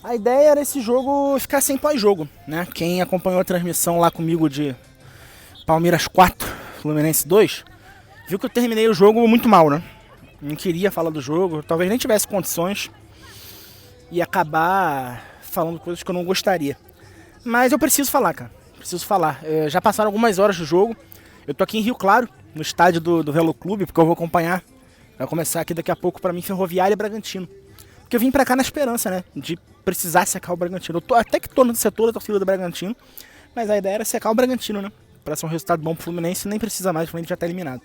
A ideia era esse jogo ficar sem pós-jogo, né? Quem acompanhou a transmissão lá comigo de Palmeiras 4, Fluminense 2, viu que eu terminei o jogo muito mal, né? Não queria falar do jogo, talvez nem tivesse condições e acabar falando coisas que eu não gostaria. Mas eu preciso falar, cara. Preciso falar. Já passaram algumas horas do jogo. Eu tô aqui em Rio Claro, no estádio do Velo Clube, porque eu vou acompanhar. Vai começar aqui daqui a pouco pra mim Ferroviária e Bragantino. Porque eu vim pra cá na esperança, né? De precisar secar o Bragantino. Até que tô no setor da torcida do Bragantino, mas a ideia era secar o Bragantino, né? Pra ser um resultado bom pro Fluminense, nem precisa mais, o Fluminense já tá eliminado.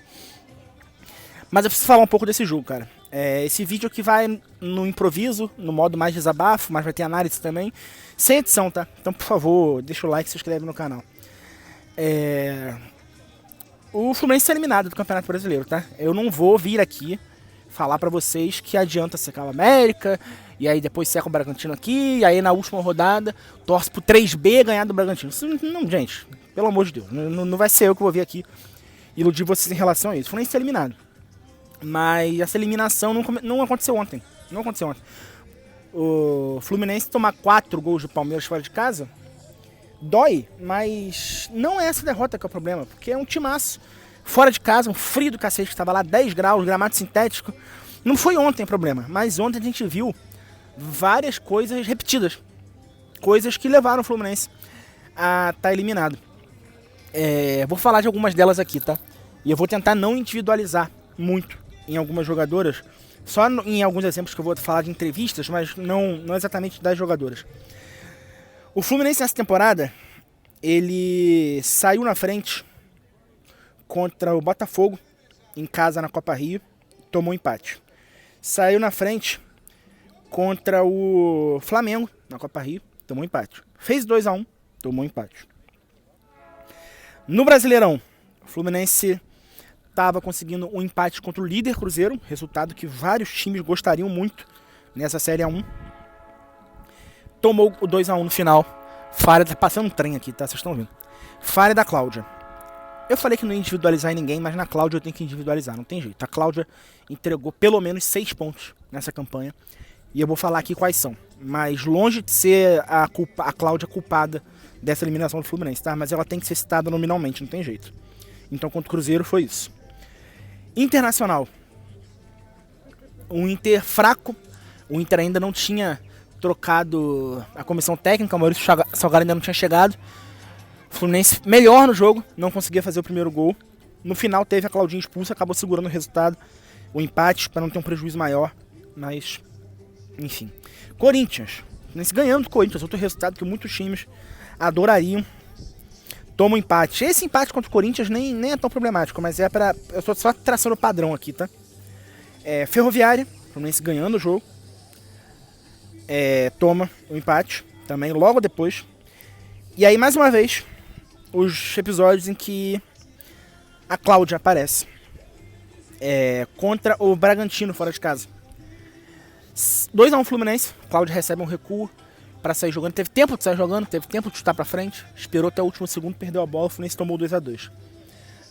Mas eu preciso falar um pouco desse jogo, cara. Esse vídeo aqui vai no improviso, no modo mais desabafo, mas vai ter análise também. Sem edição, tá? Então, por favor, deixa o like e se inscreve no canal. O Fluminense está eliminado do Campeonato Brasileiro, tá? Eu não vou vir aqui falar pra vocês que adianta secar o América, e aí depois seca o Bragantino aqui, e aí na última rodada torce pro 3B ganhar do Bragantino. Isso, não, gente, pelo amor de Deus, não vai ser eu que vou vir aqui iludir vocês em relação a isso. O Fluminense está eliminado. Mas essa eliminação não aconteceu ontem. Não aconteceu ontem. O Fluminense tomar 4 gols do Palmeiras fora de casa dói, mas não é essa derrota que é o problema, porque é um timaço. Fora de casa, um frio do cacete, que estava lá 10 graus, gramado sintético. Não foi ontem o problema, mas ontem a gente viu várias coisas repetidas. Coisas que levaram o Fluminense a estar eliminado. Vou falar de algumas delas aqui, tá? E eu vou tentar não individualizar muito em algumas jogadoras, só em alguns exemplos que eu vou falar de entrevistas, mas não exatamente das jogadoras. O Fluminense nessa temporada, ele saiu na frente contra o Botafogo, em casa na Copa Rio, tomou empate. Saiu na frente contra o Flamengo, na Copa Rio, tomou empate. Fez 2-1, tomou empate. No Brasileirão, o Fluminense estava conseguindo um empate contra o líder Cruzeiro, resultado que vários times gostariam muito nessa Série A1. Tomou o 2-1 no final. Falha, tá passando um trem aqui, tá? Vocês estão vendo. Falha da Cláudia. Eu falei que não ia individualizar em ninguém, mas na Cláudia eu tenho que individualizar, não tem jeito. A Cláudia entregou pelo menos 6 pontos nessa campanha. E eu vou falar aqui quais são. Mas longe de ser a Cláudia culpada dessa eliminação do Fluminense, tá? Mas ela tem que ser citada nominalmente, não tem jeito. Então, contra o Cruzeiro foi isso. Internacional. Um Inter fraco. O Inter ainda não tinha trocado a comissão técnica, o Maurício Salgado ainda não tinha chegado. O Fluminense melhor no jogo, não conseguia fazer o primeiro gol. No final teve a Claudinha expulsa, acabou segurando o resultado, o empate, para não ter um prejuízo maior. Mas, enfim. Corinthians. O Fluminense ganhando do Corinthians, outro resultado que muitos times adorariam. Toma um empate. Esse empate contra o Corinthians nem é tão problemático, mas eu estou só traçando o padrão aqui, tá? Ferroviária, o Fluminense ganhando o jogo. Toma o empate também logo depois. E aí, mais uma vez, os episódios em que a Cláudia aparece contra o Bragantino fora de casa. 2-1 Fluminense. Cláudia recebe um recuo para sair jogando. Teve tempo de sair jogando, teve tempo de chutar para frente. Esperou até o último segundo, perdeu a bola. O Fluminense tomou 2-2.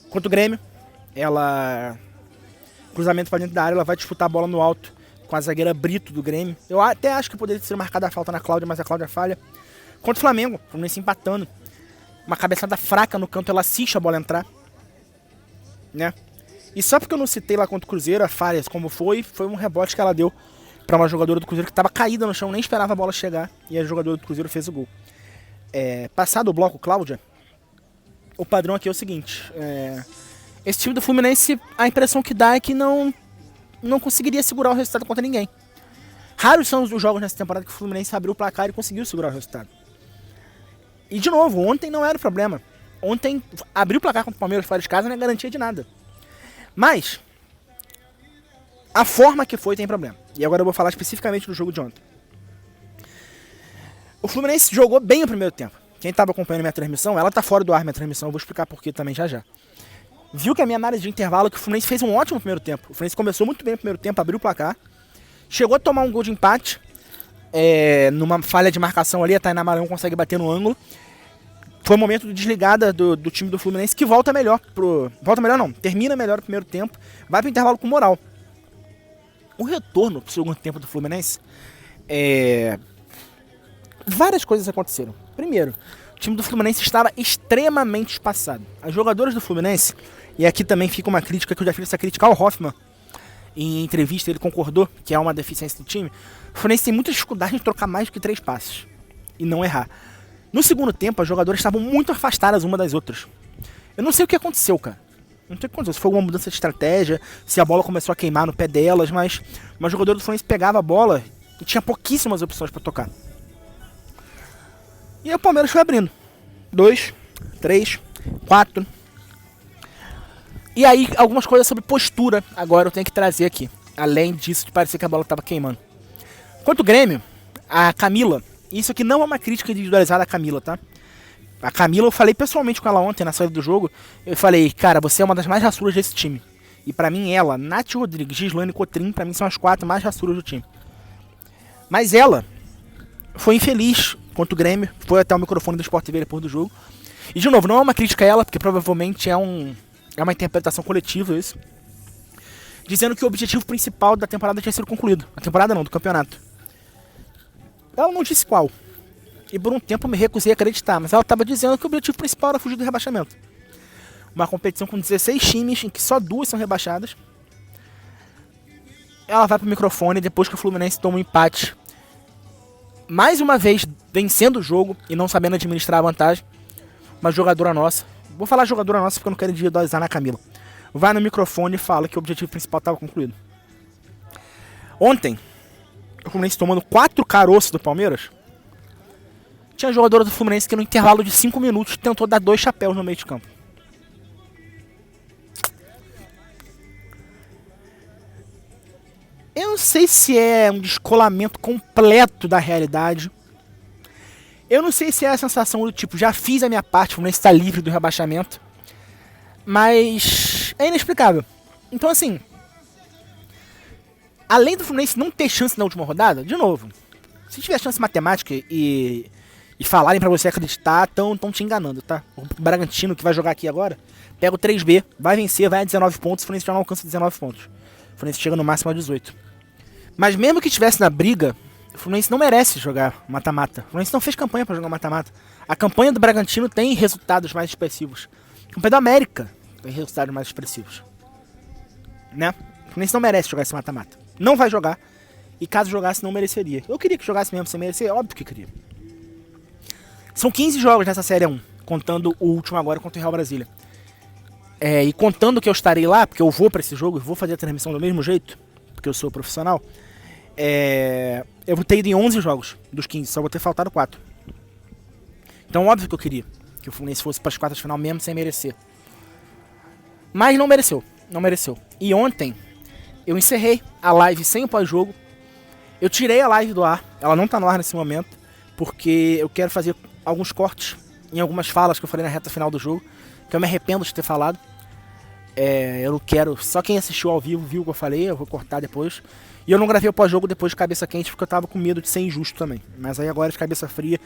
Contra o Grêmio, cruzamento para dentro da área, ela vai disputar a bola no alto com a zagueira Brito do Grêmio. Eu até acho que poderia ser marcada a falta na Cláudia, mas a Cláudia falha. Contra o Flamengo, o Fluminense empatando. Uma cabeçada fraca no canto, ela assiste a bola entrar. Né? E só porque eu não citei lá contra o Cruzeiro, a falha como foi um rebote que ela deu para uma jogadora do Cruzeiro que estava caída no chão, nem esperava a bola chegar, e a jogadora do Cruzeiro fez o gol. Passado o bloco, Cláudia, o padrão aqui é o seguinte. Esse time do Fluminense, a impressão que dá é que não conseguiria segurar o resultado contra ninguém. Raros são os jogos nessa temporada que o Fluminense abriu o placar e conseguiu segurar o resultado. E de novo, ontem não era o problema. Ontem, abrir o placar contra o Palmeiras fora de casa não é garantia de nada. Mas a forma que foi tem problema. E agora eu vou falar especificamente do jogo de ontem. O Fluminense jogou bem o primeiro tempo. Quem estava acompanhando minha transmissão, ela tá fora do ar minha transmissão, eu vou explicar porquê também já. Viu que a minha análise de intervalo que o Fluminense fez um ótimo primeiro tempo. O Fluminense começou muito bem no primeiro tempo, abriu o placar. Chegou a tomar um gol de empate. Numa falha de marcação ali, a Tainá Maranhão consegue bater no ângulo. Foi o momento de desligada do time do Fluminense, que volta melhor termina melhor o primeiro tempo, vai pro intervalo com moral. O retorno pro segundo tempo do Fluminense várias coisas aconteceram. Primeiro, o time do Fluminense estava extremamente espaçado. As jogadoras do Fluminense, e aqui também fica uma crítica que eu já fiz essa crítica ao Hoffman, em entrevista ele concordou que é uma deficiência do time. O Fluminense tem muita dificuldade em trocar mais do que 3 passes e não errar. No segundo tempo, as jogadoras estavam muito afastadas uma das outras. Eu não sei o que aconteceu, cara. Não sei o que aconteceu, se foi alguma mudança de estratégia, se a bola começou a queimar no pé delas, mas uma jogadora do Fluminense pegava a bola e tinha pouquíssimas opções para tocar. E aí o Palmeiras foi abrindo. 2, 3, 4. E aí, algumas coisas sobre postura agora eu tenho que trazer aqui. Além disso de parecer que a bola estava queimando. Quanto ao Grêmio, a Camila, isso aqui não é uma crítica individualizada à Camila, tá? A Camila, eu falei pessoalmente com ela ontem na saída do jogo. Eu falei, cara, você é uma das mais raçudas desse time. E pra mim ela, Nath Rodrigues, Gislaine e Cotrim, pra mim são as 4 mais raçudas do time. Mas ela foi infeliz contra o Grêmio, foi até o microfone do Sport TV depois do jogo. E de novo, não é uma crítica a ela, porque provavelmente é uma interpretação coletiva isso. Dizendo que o objetivo principal da temporada tinha sido concluído. A temporada não, do campeonato. Ela não disse qual. E por um tempo eu me recusei a acreditar, mas ela estava dizendo que o objetivo principal era fugir do rebaixamento. Uma competição com 16 times, em que só 2 são rebaixadas. Ela vai pro microfone depois que o Fluminense toma um empate. Mais uma vez vencendo o jogo e não sabendo administrar a vantagem. Uma jogadora nossa. Vou falar jogadora nossa porque eu não quero individualizar na Camila. Vai no microfone e fala que o objetivo principal estava concluído. Ontem, o Fluminense tomando 4 caroços do Palmeiras. Tinha jogadora do Fluminense que no intervalo de 5 minutos tentou dar 2 chapéus no meio de campo. Eu não sei se é um descolamento completo da realidade. Eu não sei se é a sensação do tipo, já fiz a minha parte, o Fluminense está livre do rebaixamento. Mas é inexplicável. Então assim, além do Fluminense não ter chance na última rodada, de novo, se tiver chance matemática e falarem pra você acreditar, tão te enganando, tá? O Bragantino, que vai jogar aqui agora, pega o 3B, vai vencer, vai a 19 pontos, o Fluminense já não alcança 19 pontos. O Fluminense chega no máximo a 18. Mas mesmo que estivesse na briga, o Fluminense não merece jogar mata-mata. O Fluminense não fez campanha pra jogar mata-mata. A campanha do Bragantino tem resultados mais expressivos. A campanha do América tem resultados mais expressivos. Né? O Fluminense não merece jogar esse mata-mata. Não vai jogar. E caso jogasse, não mereceria. Eu queria que jogasse mesmo sem merecer, óbvio que queria. São 15 jogos nessa Série 1, contando o último agora contra o Real Brasília. E contando que eu estarei lá, porque eu vou pra esse jogo, eu vou fazer a transmissão do mesmo jeito, porque eu sou profissional. Eu vou ter ido em 11 jogos dos 15, só vou ter faltado 4. Então óbvio que eu queria que o Fluminense fosse para as quartas de final mesmo sem merecer. Mas não mereceu, não mereceu. E ontem eu encerrei a live sem o pós-jogo. Eu tirei a live do ar, ela não tá no ar nesse momento, porque eu quero fazer alguns cortes em algumas falas que eu falei na reta final do jogo, que eu me arrependo de ter falado. Eu não quero, só quem assistiu ao vivo viu o que eu falei, eu vou cortar depois. E eu não gravei o pós-jogo depois de cabeça quente, porque eu tava com medo de ser injusto também. Mas aí agora de cabeça fria,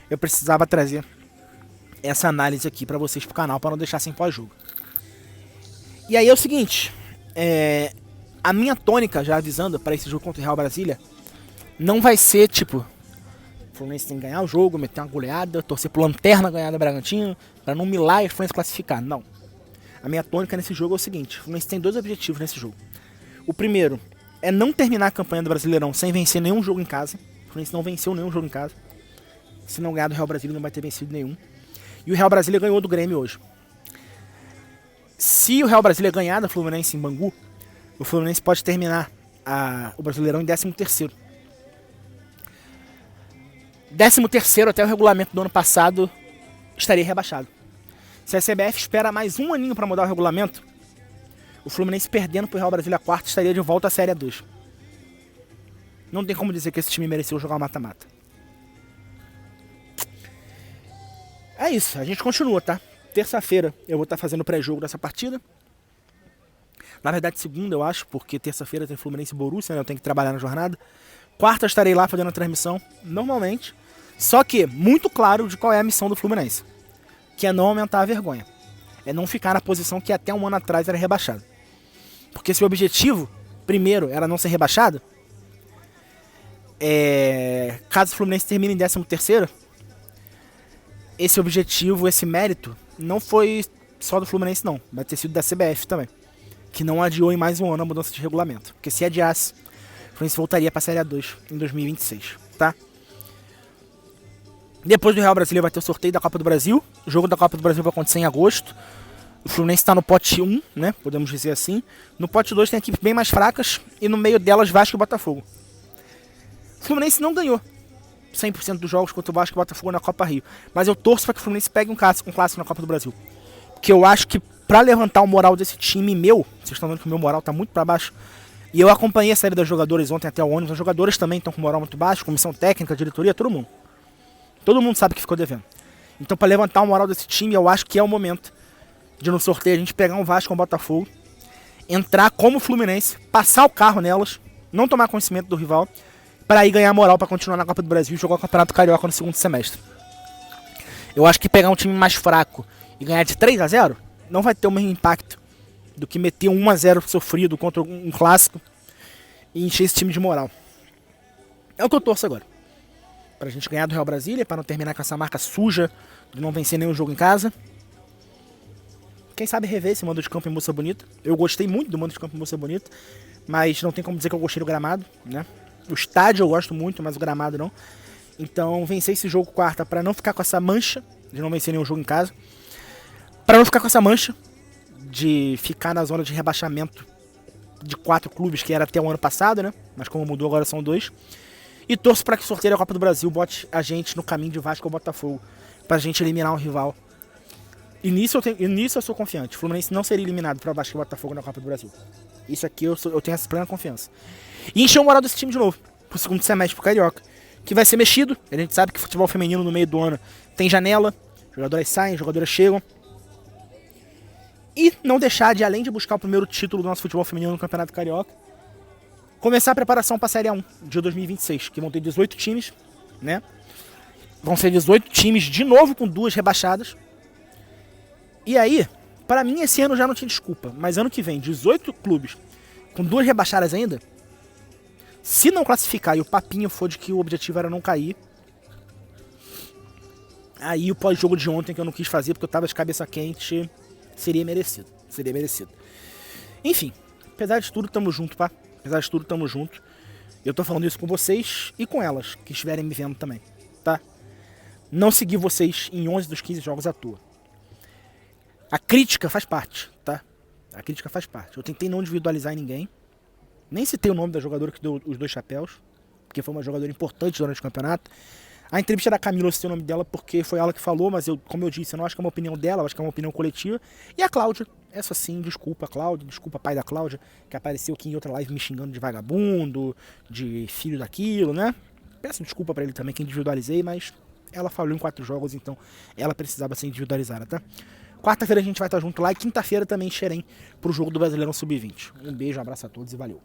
eu precisava trazer essa análise aqui pra vocês pro canal, pra não deixar sem pós-jogo. E aí é o seguinte, a minha tônica, já avisando pra esse jogo contra o Real Brasília, não vai ser tipo, o Fluminense tem que ganhar o jogo, meter uma goleada, torcer pro Lanterna ganhar do Bragantino, pra não milar e o Fluminense classificar, não. A minha tônica nesse jogo é o seguinte, o Fluminense tem 2 objetivos nesse jogo. O primeiro é não terminar a campanha do Brasileirão sem vencer nenhum jogo em casa. O Fluminense não venceu nenhum jogo em casa. Se não ganhar do Real Brasília, não vai ter vencido nenhum. E o Real Brasília ganhou do Grêmio hoje. Se o Real Brasília ganhar do Fluminense em Bangu, o Fluminense pode terminar o Brasileirão em 13º. 13º até o regulamento do ano passado estaria rebaixado. Se a CBF espera mais um aninho para mudar o regulamento, o Fluminense perdendo pro Real Brasília quarta estaria de volta à Série 2. Não tem como dizer que esse time mereceu jogar mata-mata. É isso, a gente continua, tá? Terça-feira eu vou estar fazendo o pré-jogo dessa partida. Na verdade, segunda eu acho, porque terça-feira tem Fluminense e Borussia, né? Eu tenho que trabalhar na jornada. Quarta eu estarei lá fazendo a transmissão, normalmente. Só que, muito claro de qual é a missão do Fluminense. Que é não aumentar a vergonha. É não ficar na posição que até um ano atrás era rebaixado. Porque se o objetivo, primeiro, era não ser rebaixado, Caso o Fluminense termine em 13º, esse objetivo, esse mérito, não foi só do Fluminense não, vai ter sido da CBF também, que não adiou em mais um ano a mudança de regulamento, porque se adiasse, o Fluminense voltaria para a Série A2 em 2026, tá? Depois do Real Brasileiro vai ter o sorteio da Copa do Brasil. O jogo da Copa do Brasil vai acontecer em agosto. O Fluminense está no pote 1, né? Podemos dizer assim. No pote 2 tem equipes bem mais fracas. E no meio delas Vasco e Botafogo. O Fluminense não ganhou 100% dos jogos contra o Vasco e o Botafogo na Copa Rio. Mas eu torço para que o Fluminense pegue um clássico na Copa do Brasil. Porque eu acho que para levantar o moral desse time meu, vocês estão vendo que o meu moral tá muito para baixo. E eu acompanhei a série das jogadoras ontem até o ônibus. As jogadoras também estão com moral muito baixo. Comissão técnica, diretoria, todo mundo. Todo mundo sabe que ficou devendo. Então, para levantar o moral desse time, eu acho que é o momento de no sorteio a gente pegar um Vasco com o Botafogo, entrar como Fluminense, passar o carro nelas, não tomar conhecimento do rival, para ir ganhar moral para continuar na Copa do Brasil e jogar o Campeonato Carioca no segundo semestre. Eu acho que pegar um time mais fraco e ganhar de 3-0 não vai ter o mesmo impacto do que meter um 1-0 sofrido contra um clássico e encher esse time de moral. É o que eu torço agora. Pra gente ganhar do Real Brasília, pra não terminar com essa marca suja de não vencer nenhum jogo em casa. Quem sabe rever esse mando de campo em Moça Bonita. Eu gostei muito do mando de campo em Moça Bonita, mas não tem como dizer que eu gostei do gramado, né? O estádio eu gosto muito, mas o gramado não. Então vencer esse jogo quarta pra não ficar com essa mancha de não vencer nenhum jogo em casa. Pra não ficar com essa mancha de ficar na zona de rebaixamento de 4 clubes, que era até o ano passado, né? Mas como mudou agora são 2. E torço para que o sorteio da Copa do Brasil bote a gente no caminho de Vasco ou Botafogo, pra gente eliminar um rival. E nisso eu sou confiante. O Fluminense não seria eliminado para Vasco e Botafogo na Copa do Brasil. Isso aqui eu tenho essa plena confiança. E encher o moral desse time de novo, pro segundo semestre, pro Carioca, que vai ser mexido. A gente sabe que futebol feminino no meio do ano tem janela, jogadoras saem, jogadoras chegam. E não deixar de, além de buscar o primeiro título do nosso futebol feminino no Campeonato Carioca, começar a preparação para a Série A1 de 2026, que vão ter 18 times, né? Vão ser 18 times de novo com 2 rebaixadas. E aí, para mim esse ano já não tinha desculpa, mas ano que vem 18 clubes com 2 rebaixadas ainda. Se não classificar e o papinho for de que o objetivo era não cair, aí o pós-jogo de ontem que eu não quis fazer porque eu tava de cabeça quente, seria merecido. Seria merecido. Enfim, apesar de tudo, tamo junto, pá. Apesar de tudo, tamo junto. Eu tô falando isso com vocês e com elas, que estiverem me vendo também, tá? Não segui vocês em 11 dos 15 jogos à toa. A crítica faz parte, tá? A crítica faz parte. Eu tentei não individualizar em ninguém. Nem citei o nome da jogadora que deu os 2 chapéus, porque foi uma jogadora importante durante o campeonato. A entrevista da Camila, eu citei o nome dela porque foi ela que falou, mas como eu disse, eu não acho que é uma opinião dela, eu acho que é uma opinião coletiva. E a Cláudia, essa sim, desculpa Cláudia, desculpa pai da Cláudia, que apareceu aqui em outra live me xingando de vagabundo, de filho daquilo, né? Peço desculpa pra ele também que individualizei, mas ela falou em 4 jogos, então ela precisava ser individualizada, tá? Quarta-feira a gente vai estar junto lá e quinta-feira também Xerém pro jogo do Brasileirão Sub-20. Um beijo, um abraço a todos e valeu.